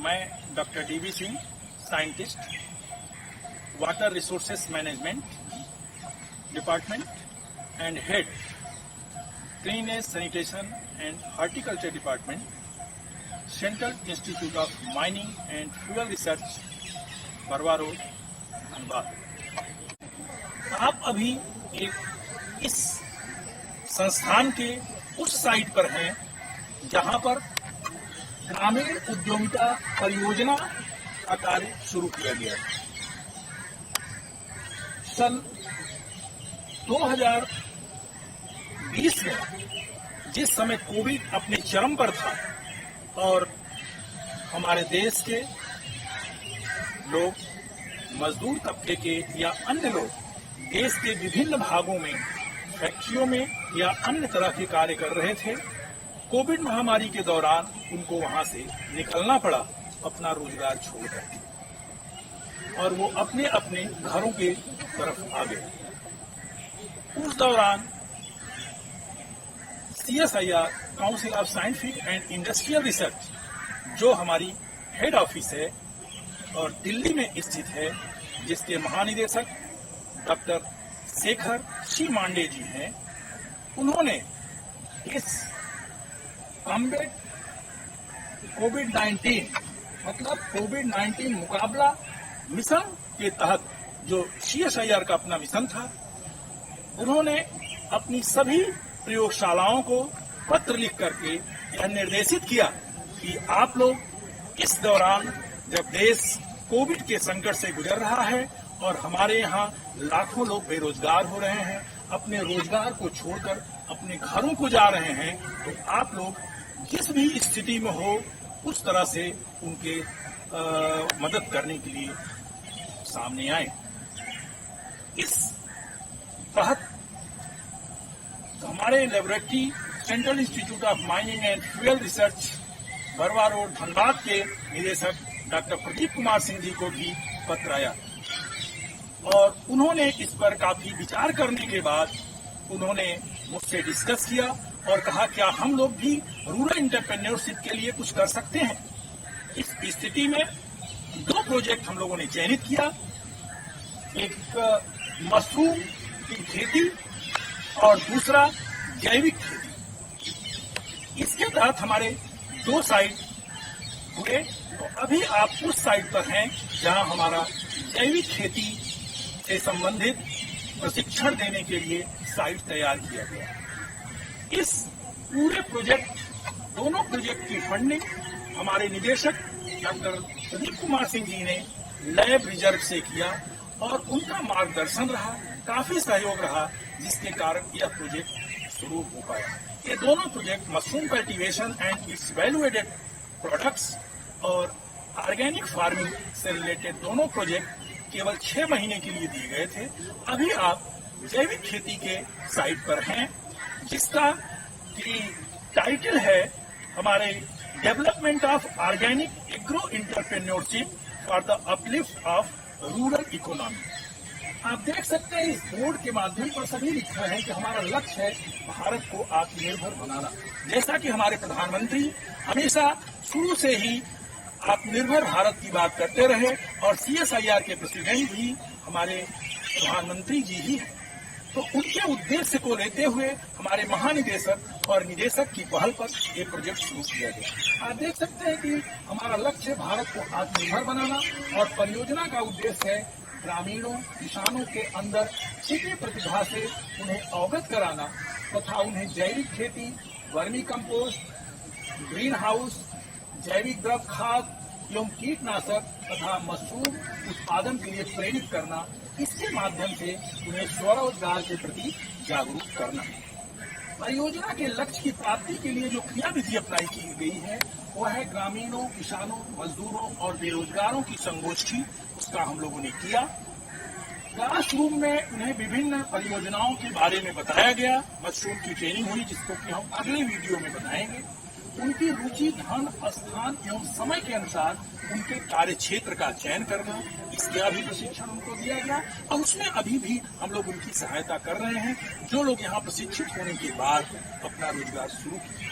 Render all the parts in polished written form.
मैं doctor DV Singh, scientist, water resources management department and head cleanness sanitation and horticulture department, central institute of mining and fuel research, Barwa road, Dhanbad. आप अभी इस संस्थान के उस साइट पर हैं जहां पर ग्रामीण उद्यमिता परियोजना का कार्य शुरू किया गया है। सन 2020 में जिस समय कोविड अपने चरम पर था और हमारे देश के लोग, मजदूर तबके के या अन्य लोग देश के विभिन्न भागों में फैक्ट्रियों में या अन्य तरह के कार्य कर रहे थे, कोविड महामारी के दौरान उनको वहां से निकलना पड़ा अपना रोजगार छोड़कर, और वो अपने अपने घरों के तरफ आ गए। उस दौरान CSIR, council of scientific and industrial research, जो हमारी हेड ऑफिस है और दिल्ली में स्थित है, जिसके महानिदेशक डॉक्टर शेखर सी मांडे जी हैं, उन्होंने इस कॉम्बैट कोविड-19 मतलब कोविड-19 मुकाबला मिशन के तहत जो CSIR का अपना मिशन था, उन्होंने अपनी सभी प्रयोगशालाओं को पत्र लिख करके यह निर्देशित किया कि आप लोग इस दौरान जब देश कोविड के संकट से गुजर रहा है और हमारे यहाँ लाखों लोग बेरोजगार हो रहे हैं, अपने रोजगार को छोड़कर अपने घरों को जा रहे हैं, तो आप लोग जिस भी स्थिति में हो उस तरह से उनके मदद करने के लिए सामने आए। इस तहत हमारे laboratory central institute of mining and fuel research, Barwa road, Dhanbad के निदेशक डॉक्टर प्रदीप कुमार सिंह जी को भी पत्र आया और उन्होंने इस पर काफी विचार करने के बाद उन्होंने मुझसे डिस्कस किया और कहा क्या हम लोग भी रूरल एंटरप्रेन्योरशिप के लिए कुछ कर सकते हैं। इस स्थिति में 2 प्रोजेक्ट हम लोगों ने चयनित किया, एक मशरूम की खेती और दूसरा जैविक खेती। इसके तहत हमारे 2 साइट हुए, तो अभी आप उस साइट पर हैं जहां हमारा जैविक खेती से संबंधित प्रशिक्षण देने के लिए साइट तैयार किया गया। इस पूरे प्रोजेक्ट, दोनों प्रोजेक्ट की फंडिंग हमारे निदेशक डॉक्टर प्रदीप कुमार सिंह जी ने लैब रिजर्व से किया और उनका मार्गदर्शन रहा, काफी सहयोग रहा, जिसके कारण यह प्रोजेक्ट शुरू हो पाया। ये दोनों project mushroom cultivation and its value added products और ऑर्गेनिक फार्मिंग से रिलेटेड दोनों प्रोजेक्ट केवल 6 महीने के लिए दिए गए थे। अभी आप जैविक खेती के साइट पर हैं, जिसका की टाइटल है हमारे development of organic agro entrepreneurship for the uplift of rural economy. आप देख सकते हैं इस बोर्ड के माध्यम पर सभी लिखा है कि हमारा लक्ष्य है भारत को आत्मनिर्भर बनाना। जैसा कि हमारे प्रधानमंत्री हमेशा शुरू से ही आत्मनिर्भर भारत की बात करते रहे और CSIR के प्रेसिडेंट भी हमारे प्रधानमंत्री जी ही हैं, तो उनके उद्देश्य को लेते हुए हमारे महानिदेशक और निदेशक की पहल पर ये प्रोजेक्ट शुरू किया गया। आप देख सकते हैं कि हमारा लक्ष्य भारत को आत्मनिर्भर बनाना और परियोजना का उद्देश्य है ग्रामीणों, किसानों के अंदर छिपी प्रतिभा से उन्हें अवगत कराना तथा उन्हें जैविक खेती, वर्मी कंपोस्ट, ग्रीन हाउस, जैविक द्रव खाद एवं कीटनाशक तथा मशरूम उत्पादन के लिए प्रेरित करना। इसके माध्यम से उन्हें स्वरोजगार के प्रति जागरूक करना। परियोजना के लक्ष्य की प्राप्ति के लिए जो क्रियाविधि अपनाई की गई है वो है ग्रामीणों, किसानों, मजदूरों और बेरोजगारों की संगोष्ठी। उसका हम लोगों ने किया। क्लासरूम में उन्हें विभिन्न परियोजनाओं के बारे में बताया गया। मशरूम की ट्रेनिंग हुई, जिसको कि हम अगले वीडियो में बताएंगे। उनकी रुचि, धन, स्थान एवं समय के अनुसार उनके कार्य क्षेत्र का चयन करना, इसका भी प्रशिक्षण उनको दिया गया और उसमें अभी भी हम लोग उनकी सहायता कर रहे हैं। जो लोग यहाँ प्रशिक्षित होने के बाद अपना रोजगार शुरू किए,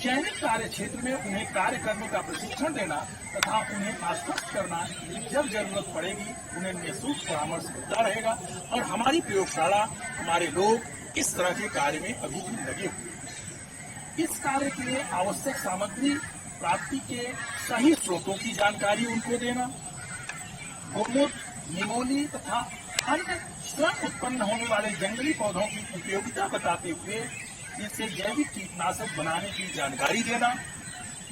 चयनित कार्य क्षेत्र में उन्हें कार्य करने का प्रशिक्षण देना तथा उन्हें आश्वस्त करना कि जब जरूरत पड़ेगी उन्हें निःशुल्क परामर्श मिलता रहेगा। और हमारी प्रयोगशाला, हमारे लोग इस तरह के कार्य में अभी भी लगे हुए हैं। इस कार्य के लिए आवश्यक सामग्री प्राप्ति के सही स्रोतों की जानकारी उनको देना, गोमूत्र, निमोली तथा अन्य स्वयं उत्पन्न होने वाले जंगली पौधों की उपयोगिता बताते हुए जिससे जैविक कीटनाशक बनाने की जानकारी देना,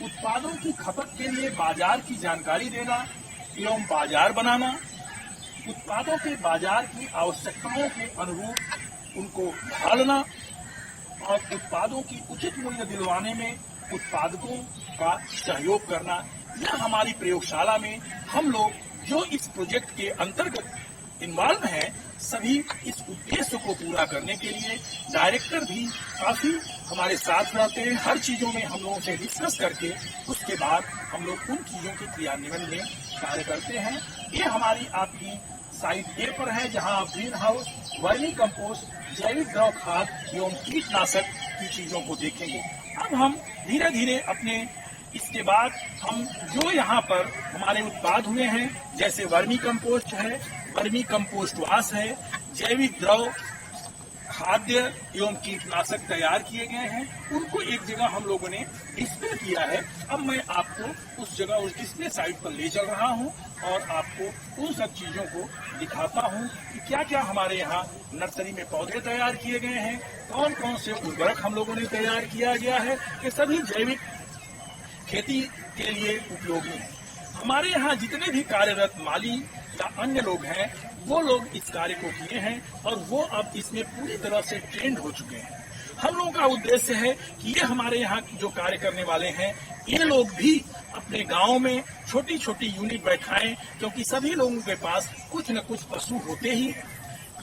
उत्पादों की खपत के लिए बाजार की जानकारी देना एवं बाजार बनाना, उत्पादों के बाजार की आवश्यकताओं के अनुरूप उनको ढालना और उत्पादों की उचित मूल्य दिलवाने में उत्पादकों का सहयोग करना। यह हमारी प्रयोगशाला में हम लोग जो इस प्रोजेक्ट के अंतर्गत इन्वॉल्व हैं, सभी इस उद्देश्य को पूरा करने के लिए डायरेक्टर भी काफी हमारे साथ रहते हैं। हर चीजों में हम लोगों से डिस्कस करके उसके बाद हम लोग उन चीजों के क्रियान्वयन में कार्य करते हैं। ये हमारी आपकी साइट ए पर है, जहां आप ग्रीन हाउस, वर्मी कंपोस्ट, जैविक द्रव खाद एवं कीटनाशक की चीजों को देखेंगे। अब हम धीरे धीरे अपने इसके बाद हम जो यहाँ पर हमारे उत्पाद हुए हैं, जैसे वर्मी कंपोस्ट है, वर्मी कंपोस्ट वास है, जैविक द्रव खाद्य एवं कीटनाशक तैयार किए गए हैं, उनको एक जगह हम लोगों ने डिस्प्ले किया है। अब मैं आपको उस जगह, उस डिस्प्ले साइट पर ले चल रहा हूं और आपको उन सब चीजों को दिखाता हूं कि क्या क्या हमारे यहाँ नर्सरी में पौधे तैयार किए गए हैं, कौन कौन से उर्वरक हम लोगों ने तैयार किया गया है। ये सभी जैविक खेती के लिए उपयोगी है। हमारे यहाँ जितने भी कार्यरत माली या अन्य लोग हैं, वो लोग इस कार्य को किए हैं और वो अब इसमें पूरी तरह से ट्रेंड हो चुके हैं। हम लोगों का उद्देश्य है कि ये हमारे यहाँ जो कार्य करने वाले हैं, ये लोग भी अपने गांव में छोटी छोटी यूनिट बैठाएं, क्योंकि सभी लोगों के पास कुछ न कुछ पशु होते ही,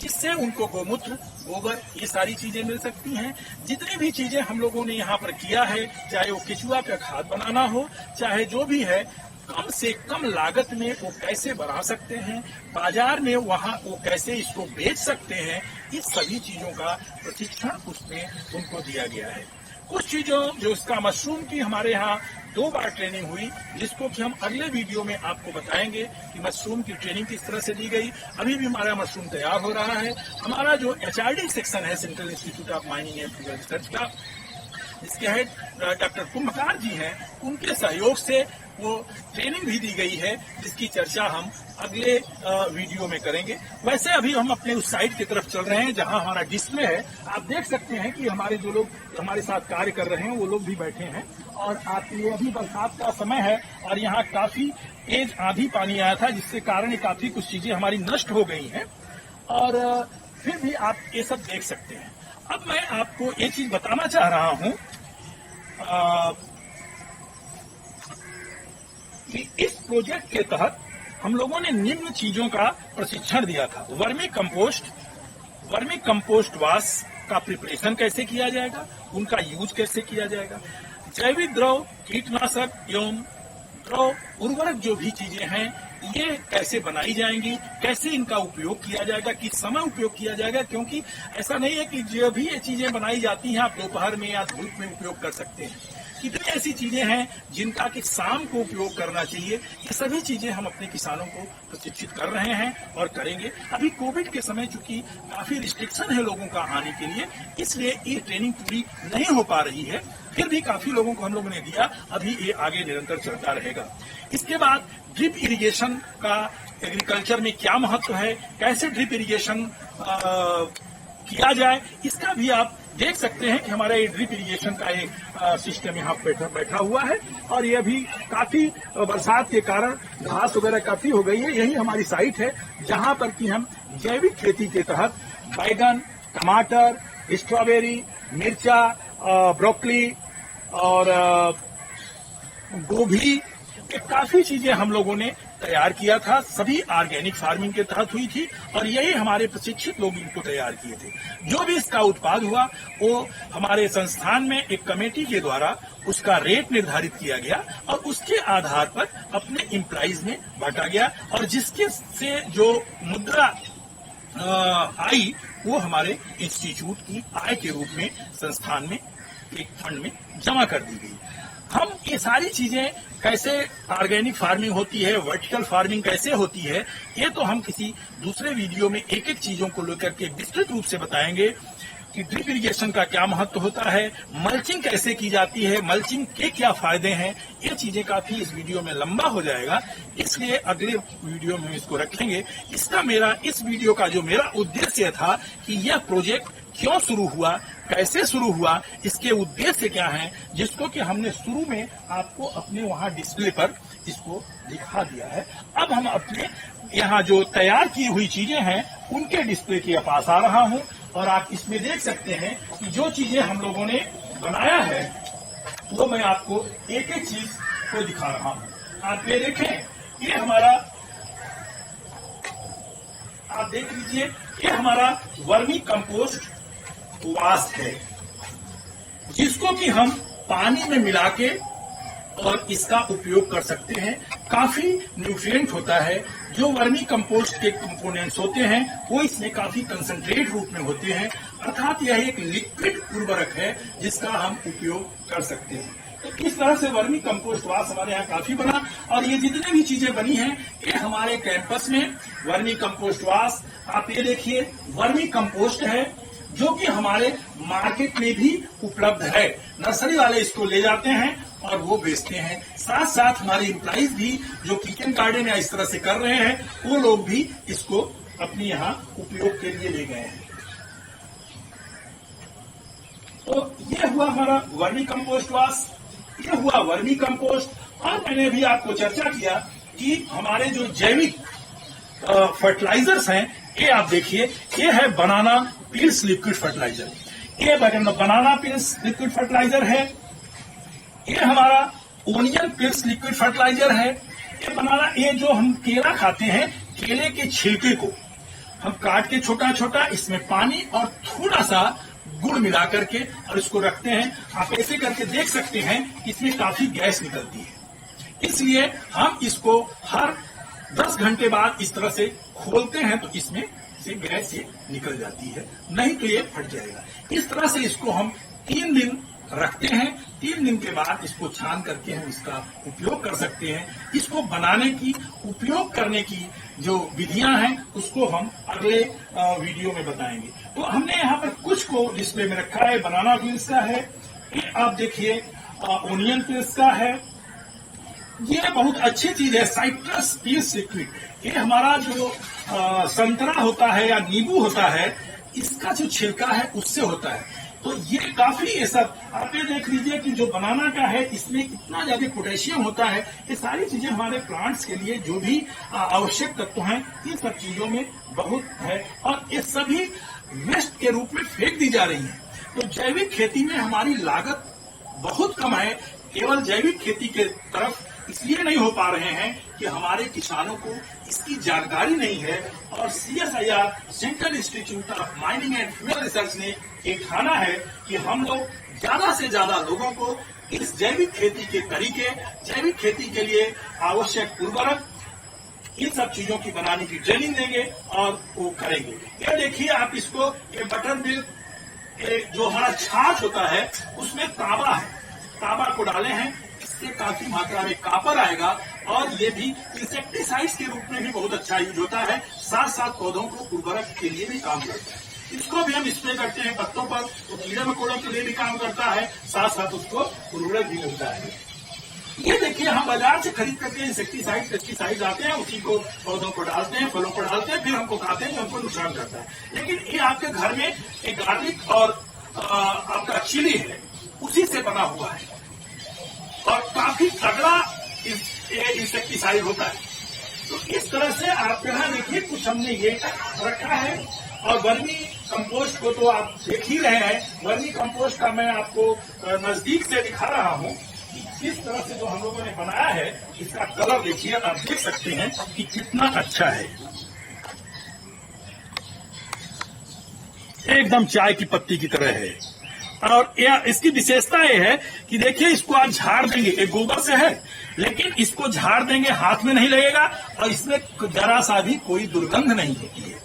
जिससे उनको गोमूत्र, गोबर, ये सारी चीजें मिल सकती हैं। जितनी भी चीजें हम लोगों ने यहाँ पर किया है, चाहे वो केचुआ का खाद बनाना हो, चाहे जो भी है, कम से कम लागत में वो कैसे बना सकते हैं, बाजार में वहाँ वो कैसे इसको बेच सकते हैं, इस सभी चीजों का प्रशिक्षण उसमें उनको दिया गया है। कुछ चीजों जो इसका मशरूम की हमारे यहाँ 2 बार ट्रेनिंग हुई, जिसको कि हम अगले वीडियो में आपको बताएंगे कि मशरूम की ट्रेनिंग किस तरह से दी गई। अभी भी हमारा मशरूम तैयार हो रहा है। हमारा जो HRD सेक्शन है, central institute of mining and research का, इसके हेड डॉक्टर कुंभकार जी हैं, उनके सहयोग से वो ट्रेनिंग भी दी गई है, जिसकी चर्चा हम अगले वीडियो में करेंगे। वैसे अभी हम अपने उस साइट की तरफ चल रहे हैं जहां हमारा डिस्प्ले है। आप देख सकते हैं कि हमारे जो लोग हमारे साथ कार्य कर रहे हैं, वो लोग भी बैठे हैं। और आप ये अभी बरसात का समय है और यहाँ काफी तेज आंधी पानी आया था, जिसके कारण काफी कुछ चीजें हमारी नष्ट हो गई हैं। और फिर भी आप ये सब देख सकते हैं। अब मैं आपको ये चीज बताना चाह रहा हूं कि इस प्रोजेक्ट के तहत हम लोगों ने निम्न चीजों का प्रशिक्षण दिया था। वर्मी कंपोस्ट वास का प्रिपरेशन कैसे किया जाएगा, उनका यूज कैसे किया जाएगा, जैविक द्रव कीटनाशक एवं द्रव उर्वरक जो भी चीजें हैं, ये कैसे बनाई जाएंगी, कैसे इनका उपयोग किया जाएगा, किस समय उपयोग किया जाएगा। क्योंकि ऐसा नहीं है कि जो भी ये चीजें बनाई जाती हैं आप दोपहर में या धूप में उपयोग कर सकते हैं। कितनी ऐसी चीजें हैं जिनका कि शाम को उपयोग करना चाहिए। ये सभी चीजें हम अपने किसानों को प्रशिक्षित कर रहे हैं और करेंगे। अभी कोविड के समय चूंकि काफी रिस्ट्रिक्शन है लोगों का आने के लिए, इसलिए ये ट्रेनिंग पूरी नहीं हो पा रही है। फिर भी काफी लोगों को हम लोगों ने दिया, अभी ये आगे निरंतर चलता रहेगा। इसके बाद ड्रिप इरिगेशन का एग्रीकल्चर में क्या महत्व है, कैसे ड्रिप इरिगेशन किया जाए, इसका भी आप देख सकते हैं कि हमारा ये ड्रिप इरिगेशन का एक सिस्टम यहाँ बैठा हुआ है। और ये अभी काफी बरसात के कारण घास वगैरह काफी हो गई है। यही हमारी साइट है जहां पर कि हम जैविक खेती के तहत बैगन, टमाटर, स्ट्रॉबेरी, मिर्चा, ब्रोकली और गोभी, ये काफी चीजें हम लोगों ने तैयार किया था। सभी ऑर्गेनिक फार्मिंग के तहत हुई थी और यही हमारे प्रशिक्षित लोग इनको तैयार किए थे। जो भी इसका उत्पाद हुआ वो हमारे संस्थान में एक कमेटी के द्वारा उसका रेट निर्धारित किया गया और उसके आधार पर अपने एम्प्लॉइज में बांटा गया। और जिसके से जो मुद्रा आई वो हमारे इंस्टीट्यूट की आय के रूप में संस्थान में एक फंड में जमा कर दी गई। हम ये सारी चीजें कैसे ऑर्गेनिक फार्मिंग होती है, वर्टिकल फार्मिंग कैसे होती है, ये तो हम किसी दूसरे वीडियो में एक एक चीजों को लेकर के विस्तृत रूप से बताएंगे कि ड्रिप इरिगेशन का क्या महत्व होता है, मल्चिंग कैसे की जाती है, मल्चिंग के क्या फायदे हैं। ये चीजें काफी इस वीडियो में लंबा हो जाएगा, इसलिए अगले वीडियो में इसको रखेंगे। इस वीडियो का जो मेरा उद्देश्य था कि यह प्रोजेक्ट क्यों शुरू हुआ, कैसे शुरू हुआ, इसके उद्देश्य क्या है, जिसको कि हमने शुरू में आपको अपने वहां डिस्प्ले पर इसको दिखा दिया है। अब हम अपने यहाँ जो तैयार की हुई चीजें हैं उनके डिस्प्ले के पास आ रहा हूँ और आप इसमें देख सकते हैं कि जो चीजें हम लोगों ने बनाया है वो मैं आपको एक एक चीज को दिखा रहा हूँ। आप ये देखें, ये हमारा, आप देख लीजिए, ये हमारा वर्मी कंपोस्ट वास्ट है, जिसको कि हम पानी में मिला के और इसका उपयोग कर सकते हैं। काफी न्यूट्रिएंट होता है। जो वर्मी कंपोस्ट के कंपोनेंट्स होते हैं वो इसमें काफी कंसंट्रेट रूप में होते हैं, अर्थात यह एक लिक्विड उर्वरक है जिसका हम उपयोग कर सकते हैं। तो इस तरह से वर्मी कंपोस्ट वास हमारे यहाँ काफी बना और ये जितने भी चीजें बनी हैं ये हमारे कैंपस में वर्मी कंपोस्ट वास, आप ये देखिए वर्मी कंपोस्ट है जो कि हमारे मार्केट में भी उपलब्ध है। नर्सरी वाले इसको ले जाते हैं और वो बेचते हैं। साथ साथ हमारे एम्प्लॉइज भी जो किचन गार्डन या इस तरह से कर रहे हैं वो लोग भी इसको अपने यहाँ उपयोग के लिए ले गए हैं। तो ये हुआ हमारा वर्मी कंपोस्ट वास, ये हुआ वर्मी कंपोस्ट। और मैंने भी आपको चर्चा किया कि हमारे जो जैविक फर्टिलाइजर्स हैं, ये आप देखिए, ये है बनाना पील्स लिक्विड फर्टिलाइजर। ये बनाना पील्स लिक्विड फर्टिलाइजर है। ये हमारा ओनियन पील्स लिक्विड फर्टिलाइजर है। ये जो हम केला खाते हैं, केले के छिलके को हम काट के छोटा छोटा, इसमें पानी और थोड़ा सा गुड़ मिला करके और इसको रखते हैं। आप ऐसे करके देख सकते हैं इसमें काफी गैस निकलती है, इसलिए हम इसको हर 10 घंटे बाद इस तरह से खोलते हैं तो इसमें से गैस ये निकल जाती है, नहीं तो ये फट जाएगा। इस तरह से इसको हम 3 दिन रखते हैं। 3 दिन के बाद इसको छान करके हम इसका उपयोग कर सकते हैं। इसको बनाने की, उपयोग करने की जो विधियां हैं उसको हम अगले वीडियो में बताएंगे। तो हमने यहाँ पर कुछ को डिस्प्ले में रखा है। बनाना पील्स का है, ये आप देखिए ओनियन पील्स का है। ये बहुत अच्छी चीज है, साइट्रस पील्स लिक्विड। ये हमारा जो संतरा होता है या नींबू होता है, इसका जो छिलका है उससे होता है। तो ये काफी ऐसा, आप ये देख लीजिए कि जो बनाना का है इसमें इतना ज्यादा पोटेशियम होता है। ये सारी चीजें हमारे प्लांट्स के लिए जो भी आवश्यक तत्व हैं, इन सब चीजों में बहुत है और ये सभी वेस्ट के रूप में फेंक दी जा रही है। तो जैविक खेती में हमारी लागत बहुत कम है। केवल जैविक खेती के तरफ इसलिए नहीं हो पा रहे हैं कि हमारे किसानों को इसकी जानकारी नहीं है और CSIR central institute of mining and fuel research ने एक ठाना है कि हम लोग ज्यादा से ज्यादा लोगों को इस जैविक खेती के तरीके, जैविक खेती के लिए आवश्यक उर्वरक, इन सब चीजों की बनाने की ट्रेनिंग देंगे और वो करेंगे। ये देखिए आप इसको, ये बटर मिल्क जो हमारा छाछ होता है उसमें तांबा है, तांबा को डाले हैं, इससे काफी मात्रा में कापर आएगा और ये भी इंसेक्टिसाइड्स के रूप में भी बहुत अच्छा यूज होता है। साथ साथ पौधों को उर्वरक के लिए भी काम करता है। इसको भी हम स्प्रे करते हैं पत्तों पर, तो कीड़े मकोड़ों के लिए भी काम करता है, साथ साथ उसको उर्वरक भी मिलता है। ये देखिए हम बाजार से खरीद करके इंसेक्टिसाइड, पेस्टिसाइड आते हैं, उसी को पौधों को डालते हैं, फलों को डालते हैं, फिर हमको खाते हैं, हमको नुकसान करता है। लेकिन ये आपके घर में एक गार्लिक और आपका चिली है, उसी से बना हुआ है और काफी तगड़ा इंसेक्टिसाइड होता है। तो इस तरह से आप यहाँ देखिए कुछ हमने ये रखा है। और वर्मी कंपोस्ट को तो आप देख ही रहे हैं। वर्मी कंपोस्ट का मैं आपको नजदीक से दिखा रहा हूँ कि किस तरह से जो हम लोगों ने बनाया है, इसका कलर देखिए, आप देख सकते हैं कि कितना अच्छा है, एकदम चाय की पत्ती की तरह है। और इसकी विशेषता ये है कि देखिए इसको आप झाड़ देंगे, एक गोबर से है, लेकिन इसको झाड़ देंगे हाथ में नहीं लगेगा और इसमें जरा सा भी कोई दुर्गंध नहीं होती है।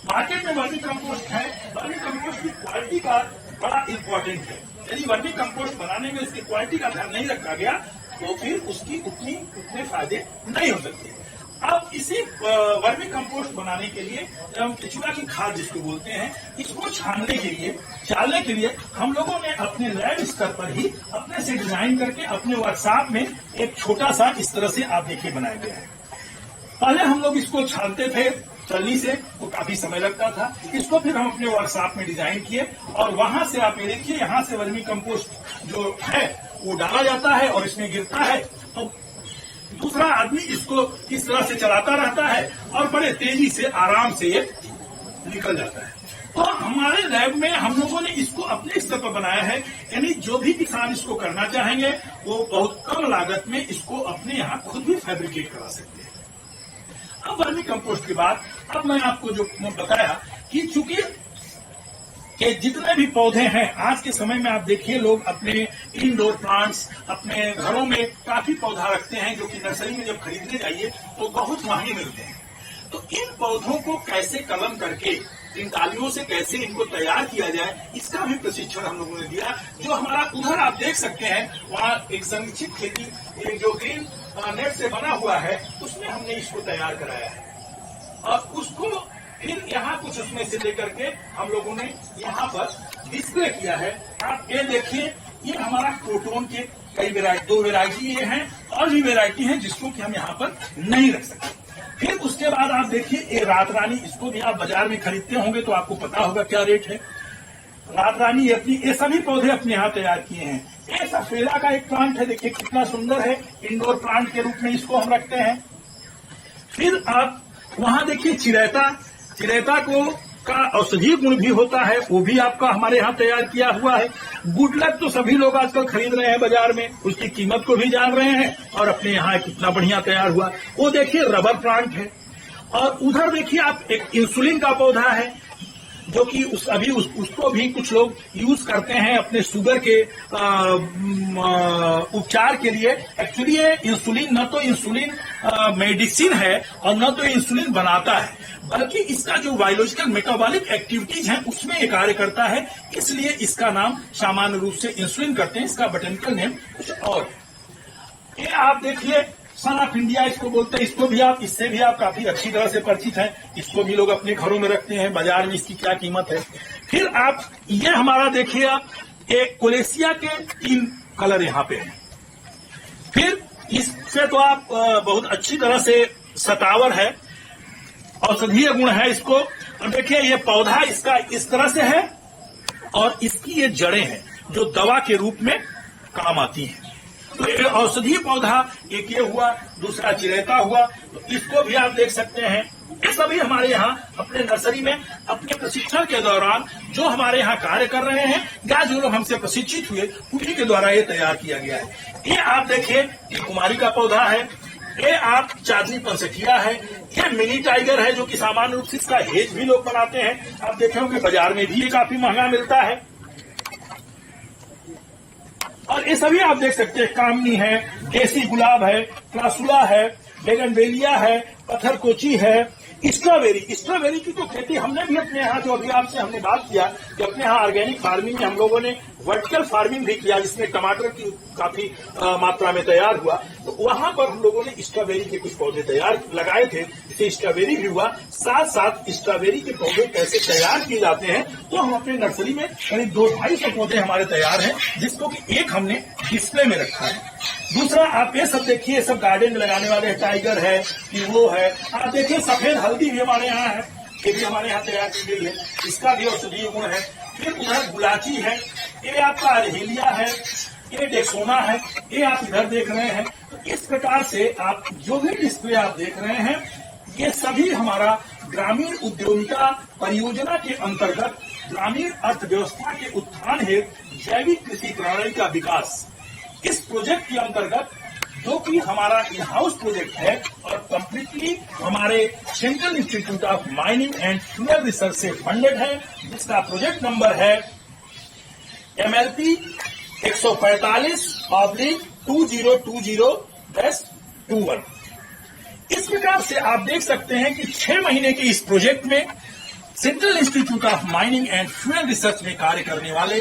मार्केट में वर्मी कंपोस्ट है, वर्मी कंपोस्ट की क्वालिटी का बड़ा इंपॉर्टेंट है। यदि वर्मी कंपोस्ट बनाने में उसकी क्वालिटी का ध्यान नहीं रखा गया तो फिर उसकी उतने फायदे नहीं हो सकते। अब इसी वर्मी कंपोस्ट बनाने के लिए हम केचुआ की खाद जिसको बोलते हैं, इसको छानने के लिए, डालने के लिए हम लोगों ने अपने लैब स्तर पर ही अपने से डिजाइन करके अपने वर्कशॉप में एक छोटा सा इस तरह से आप देखिए बनाया गया है। पहले हम लोग इसको छानते थे चलनी से, तो काफी समय लगता था। इसको फिर हम अपने वर्कशॉप में डिजाइन किए और वहां से आप ये देखिए, यहाँ से वर्मी कंपोस्ट जो है वो डाला जाता है और इसमें गिरता है और दूसरा आदमी इसको इस तरह से चलाता रहता है और बड़े तेजी से आराम से ये निकल जाता है। तो हमारे लैब में हम लोगों ने इसको अपने स्तर पर बनाया है, यानी जो भी किसान इसको करना चाहेंगे वो बहुत कम लागत में इसको अपने यहाँ खुद भी फैब्रिकेट करा सकते हैं। अब वर्मी कंपोस्ट के बाद अब मैं आपको जो बताया कि चूंकि कि जितने भी पौधे हैं आज के समय में आप देखिए, लोग अपने इंडोर प्लांट्स अपने घरों में काफी पौधा रखते हैं जो कि नर्सरी में जब खरीदने जाइए तो बहुत महंगे मिलते हैं। तो इन पौधों को कैसे कलम करके, इन डालियों से कैसे इनको तैयार किया जाए, इसका भी प्रशिक्षण हम लोगों ने दिया। जो हमारा उधर आप देख सकते हैं, वहाँ एक संरक्षित खेती, एक जो ग्रीन नेट से बना हुआ है, उसमें हमने इसको तैयार कराया है और उसको फिर यहाँ कुछ उसमें से लेकर के हम लोगों ने यहाँ पर डिस्प्ले किया है। आप ये देखिए, ये हमारा क्रोटोन के कई वेराइटी, 2 वेराइटी ये हैं और भी वेराइटी हैं जिसको कि हम यहाँ पर नहीं रख सकते। फिर उसके बाद आप देखिए, ये रात रानी, इसको भी आप बाजार में खरीदते होंगे तो आपको पता होगा क्या रेट है। रात रानी ये सभी पौधे अपने यहाँ तैयार किए हैं। ये सफेदा का एक प्लांट है, देखिए कितना सुंदर है, इंडोर प्लांट के रूप में इसको हम रखते हैं। फिर आप वहां देखिए चिरैता को का औषधीय गुण भी होता है, वो भी आपका हमारे यहाँ तैयार किया हुआ है। गुड लक तो सभी लोग आजकल खरीद रहे हैं बाजार में, उसकी कीमत को भी जान रहे हैं और अपने यहाँ कितना बढ़िया तैयार हुआ। वो देखिए रबर प्लांट है और उधर देखिए आप एक इंसुलिन का पौधा है जो कि उसको भी कुछ लोग यूज करते हैं अपने शुगर के उपचार के लिए। एक्चुअली ये इंसुलिन न तो इंसुलिन मेडिसिन है और न तो इंसुलिन बनाता है, बल्कि इसका जो बायोलॉजिकल मेटाबॉलिक एक्टिविटीज है उसमें ये कार्य करता है, इसलिए इसका नाम सामान्य रूप से इंसुलिन करते हैं। इसका बोटेनिकल नेम कुछ और है। ये आप देखिए सन ऑफ इंडिया इसको बोलते हैं, इससे भी आप काफी अच्छी तरह से परिचित हैं। इसको भी लोग अपने घरों में रखते हैं, बाजार में इसकी क्या कीमत है। फिर आप ये हमारा देखिए, आप एक कोलेसिया के 3 कलर यहाँ पे हैं। फिर इससे तो आप बहुत अच्छी तरह से सतावर है, औषधीय गुण है इसको। और देखिए ये पौधा इसका इस तरह से है और इसकी ये जड़ें हैं जो दवा के रूप में काम आती हैं। तो ये औषधीय पौधा एक ये हुआ, दूसरा चिरैता हुआ, तो इसको भी आप देख सकते हैं। ये सभी हमारे यहाँ अपने नर्सरी में अपने प्रशिक्षण के दौरान जो हमारे यहाँ कार्य कर रहे हैं या जो लोग हमसे प्रशिक्षित हुए उन्हीं के द्वारा ये तैयार किया गया है। ये आप देखिए, ये कुमारी का पौधा है, ये आप चांदनी पंसठिया है, ये मिनी टाइगर है जो कि सामान्य रूप से इसका हेज भी लोग बनाते हैं। आप देखे होंगे बाजार में भी ये काफी महंगा मिलता है। और ये सभी आप देख सकते हैं, कामनी है, देसी गुलाब है, क्लासुला है, बेगनवेलिया है, पत्थरकोची है, स्ट्रॉबेरी की तो खेती हमने भी अपने यहाँ, जो अभी आपसे हमने बात किया कि अपने यहाँ ऑर्गेनिक फार्मिंग में हम लोगों ने वर्टिकल फार्मिंग भी किया जिसमें टमाटर की काफी मात्रा में तैयार हुआ। तो वहां पर हम लोगों ने स्ट्रॉबेरी के कुछ पौधे तैयार लगाए थे, इससे स्ट्रॉबेरी भी हुआ। साथ साथ स्ट्रॉबेरी के पौधे कैसे तैयार किए जाते हैं तो हम अपने नर्सरी में करीब 200-250 पौधे हमारे तैयार हैं, जिसको कि एक हमने डिस्प्ले में रखा है। दूसरा आप ये सब देखिए, ये सब गार्डन में लगाने वाले टाइगर है, वो है। आप देखिए सफेद हल्दी भी हमारे यहाँ है, ये भी हमारे यहाँ तैयार की गई है, इसका भी औषधीय गुण है। फिर उधर गुलाची है, ये आपका अरहेलिया है, ये डेक्सोना है, ये आप इधर देख रहे हैं। तो इस प्रकार से आप जो भी डिस्प्ले आप देख रहे हैं, ये सभी हमारा ग्रामीण उद्यमिता परियोजना के अंतर्गत ग्रामीण अर्थव्यवस्था के उत्थान हेतु जैविक कृषि प्रणाली का विकास, इस प्रोजेक्ट के अंतर्गत जो कि हमारा इन हाउस प्रोजेक्ट है और कंप्लीटली हमारे central institute of mining and fuel research से फंडेड है, जिसका प्रोजेक्ट नंबर है MLP 145/2020-21। इस प्रकार से आप देख सकते हैं कि 6 महीने के इस प्रोजेक्ट में central institute of mining and fuel research में कार्य करने वाले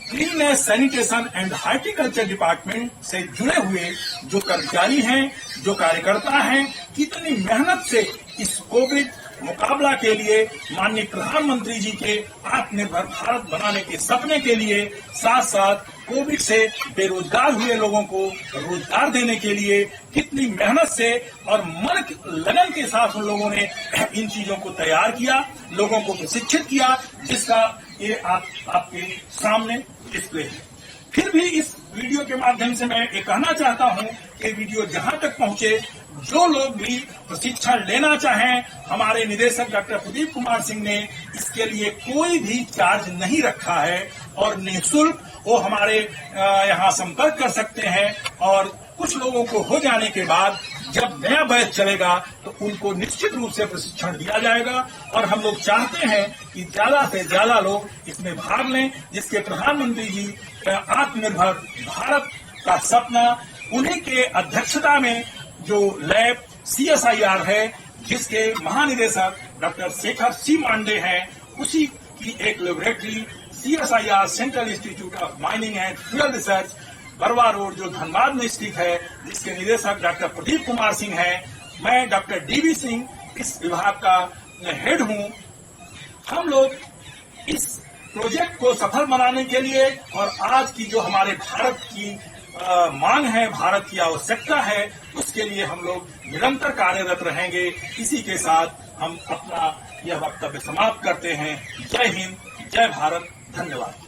cleanness, sanitation and horticulture department से जुड़े हुए जो कर्मचारी हैं, जो कार्यकर्ता हैं, कितनी मेहनत से इस कोविड मुकाबला के लिए माननीय प्रधानमंत्री जी के आत्मनिर्भर भारत बनाने के सपने के लिए, साथ साथ कोविड से बेरोजगार हुए लोगों को रोजगार देने के लिए कितनी मेहनत से और मन लगन के साथ उन लोगों ने इन चीजों को तैयार किया, लोगों को प्रशिक्षित किया, जिसका ये आपके सामने डिस्प्ले है। फिर भी इस वीडियो के माध्यम से मैं ये कहना चाहता हूं कि वीडियो जहां तक पहुंचे, जो लोग भी प्रशिक्षण लेना चाहें, हमारे निदेशक डॉक्टर प्रदीप कुमार सिंह ने इसके लिए कोई भी चार्ज नहीं रखा है और निःशुल्क वो हमारे यहाँ संपर्क कर सकते हैं। और कुछ लोगों को हो जाने के बाद जब नया बैच चलेगा तो उनको निश्चित रूप से प्रशिक्षण दिया जाएगा और हम लोग चाहते हैं कि ज्यादा से ज्यादा लोग इसमें भाग लें, जिसके प्रधानमंत्री जी आत्मनिर्भर भारत का सपना, उन्हीं के अध्यक्षता में जो लैब CSIR है, जिसके महानिदेशक डॉक्टर शेखर सी मांडे हैं, उसी की एक laboratory CSIR central institute of mining and fuel research Barwa road जो धनबाद में स्थित है, जिसके निदेशक डॉक्टर प्रदीप कुमार सिंह हैं। मैं डॉक्टर DV सिंह इस विभाग का हेड हूं। हम लोग इस प्रोजेक्ट को सफल बनाने के लिए और आज की जो हमारे भारत की मांग है, भारत की आवश्यकता है, उसके लिए हम लोग निरंतर कार्यरत रहेंगे। इसी के साथ हम अपना यह वक्तव्य समाप्त करते हैं। जय हिंद, जय भारत, धन्यवाद।